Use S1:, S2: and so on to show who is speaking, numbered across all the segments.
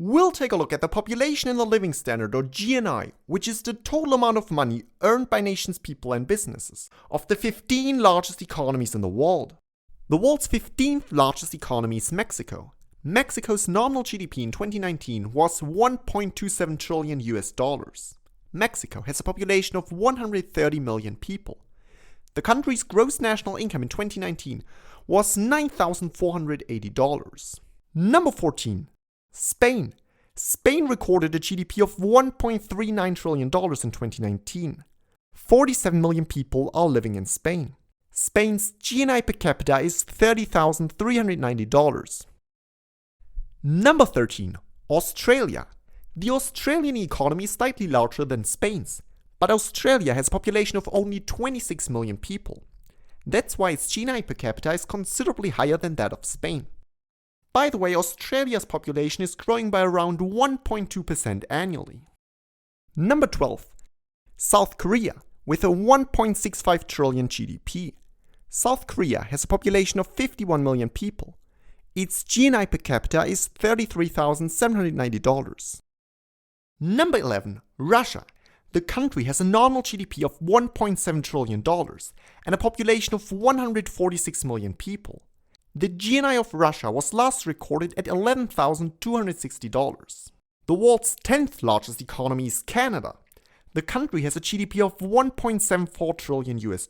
S1: We'll take a look at the population and the living standard, or GNI, which is the total amount of money earned by nations, people and businesses, of the 15 largest economies in the world. The world's 15th largest economy is Mexico. Mexico's nominal GDP in 2019 was $1.27 trillion US. Mexico has a population of 130 million people. The country's gross national income in 2019 was $9,480. Number 14. Spain. Spain recorded a GDP of $1.39 trillion in 2019. 47 million people are living in Spain. Spain's GNI per capita is $30,390. Number 13. Australia. The Australian economy is slightly larger than Spain's, but Australia has a population of only 26 million people. That's why its GNI per capita is considerably higher than that of Spain. By the way, Australia's population is growing by around 1.2% annually. Number 12. South Korea, with a 1.65 trillion GDP. South Korea has a population of 51 million people. Its GNI per capita is $33,790. Number 11. Russia. The country has a nominal GDP of $1.7 trillion and a population of 146 million people. The GNI of Russia was last recorded at $11,260. The world's 10th largest economy is Canada. The country has a GDP of $1.74 trillion US.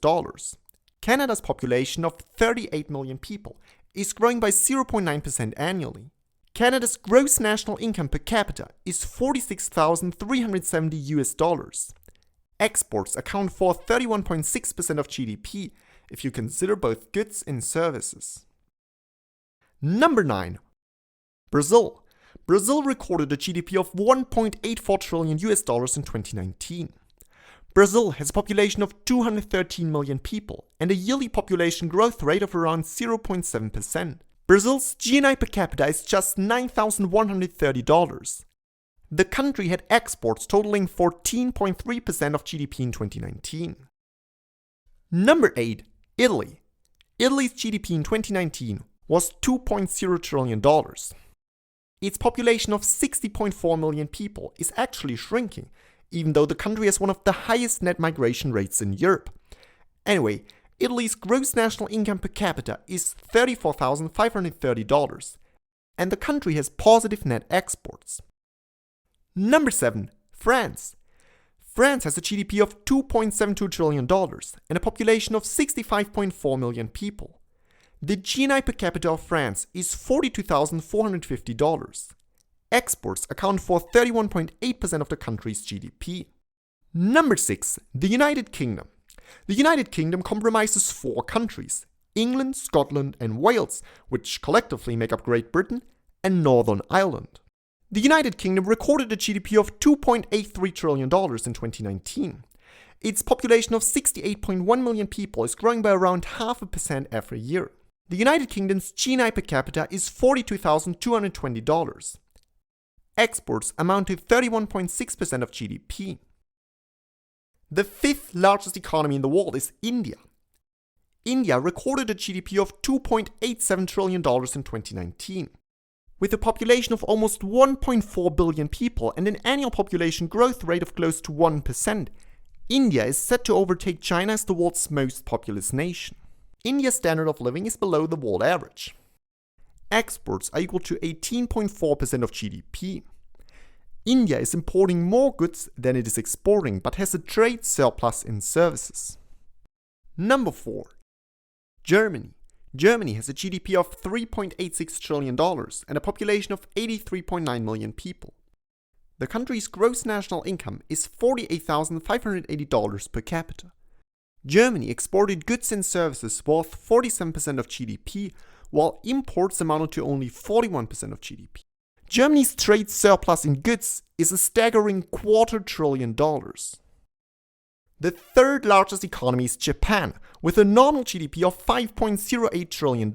S1: Canada's population of 38 million people is growing by 0.9% annually. Canada's gross national income per capita is $46,370 US. Exports account for 31.6% of GDP if you consider both goods and services. Number 9. Brazil. Brazil recorded a GDP of $1.84 trillion US in 2019. Brazil has a population of 213 million people and a yearly population growth rate of around 0.7%. Brazil's GNI per capita is just $9,130. The country had exports totaling 14.3% of GDP in 2019. Number 8. Italy. Italy's GDP in 2019 was $2.0 trillion. Its population of 60.4 million people is actually shrinking, even though the country has one of the highest net migration rates in Europe. Anyway, Italy's gross national income per capita is $34,530, and the country has positive net exports. Number 7. France. France has a GDP of $2.72 trillion and a population of 65.4 million people. The GNI per capita of France is $42,450. Exports account for 31.8% of the country's GDP. Number 6. The United Kingdom. The United Kingdom comprises 4 countries: England, Scotland, and Wales, which collectively make up Great Britain, and Northern Ireland. The United Kingdom recorded a GDP of $2.83 trillion in 2019. Its population of 68.1 million people is growing by around 0.5% every year. The United Kingdom's GNI per capita is $42,220. Exports amount to 31.6% of GDP. The 5th largest economy in the world is India. India recorded a GDP of $2.87 trillion in 2019. With a population of almost 1.4 billion people and an annual population growth rate of close to 1%, India is set to overtake China as the world's most populous nation. India's standard of living is below the world average. Exports are equal to 18.4% of GDP. India is importing more goods than it is exporting, but has a trade surplus in services. Number 4. Germany. Germany has a GDP of $3.86 trillion and a population of 83.9 million people. The country's gross national income is $48,580 per capita. Germany exported goods and services worth 47% of GDP, while imports amounted to only 41% of GDP. Germany's trade surplus in goods is a staggering $250 billion. The 3rd largest economy is Japan, with a nominal GDP of $5.08 trillion.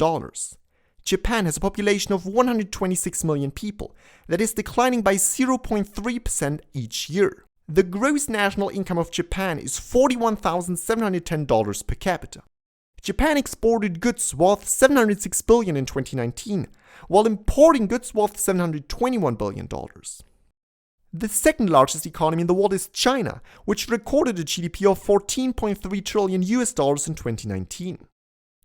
S1: Japan has a population of 126 million people that is declining by 0.3% each year. The gross national income of Japan is $41,710 per capita. Japan exported goods worth $706 billion in 2019, while importing goods worth $721 billion. The second largest economy in the world is China, which recorded a GDP of $14.3 trillion in 2019.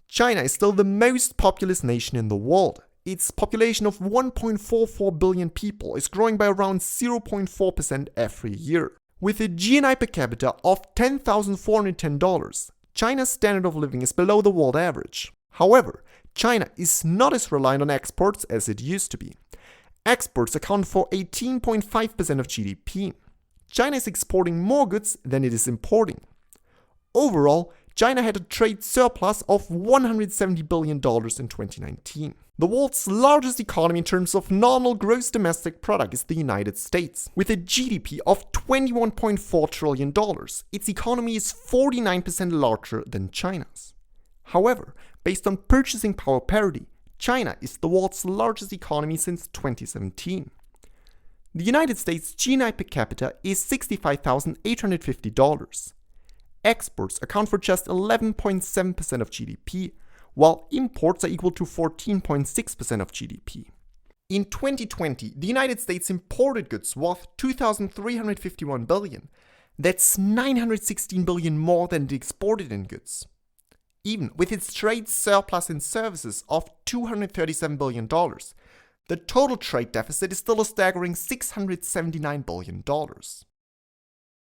S1: China is still the most populous nation in the world. Its population of 1.44 billion people is growing by around 0.4% every year. With a GNI per capita of $10,410, China's standard of living is below the world average. However, China is not as reliant on exports as it used to be. Exports account for 18.5% of GDP. China is exporting more goods than it is importing. Overall, China had a trade surplus of $170 billion in 2019. The world's largest economy in terms of nominal gross domestic product is the United States. With a GDP of $21.4 trillion, its economy is 49% larger than China's. However, based on purchasing power parity, China is the world's largest economy since 2017. The United States' GNI per capita is $65,850. Exports account for just 11.7% of GDP, while imports are equal to 14.6% of GDP. In 2020, the United States imported goods worth $2,351 billion. That's $916 billion more than it exported in goods. Even with its trade surplus in services of $237 billion, the total trade deficit is still a staggering $679 billion.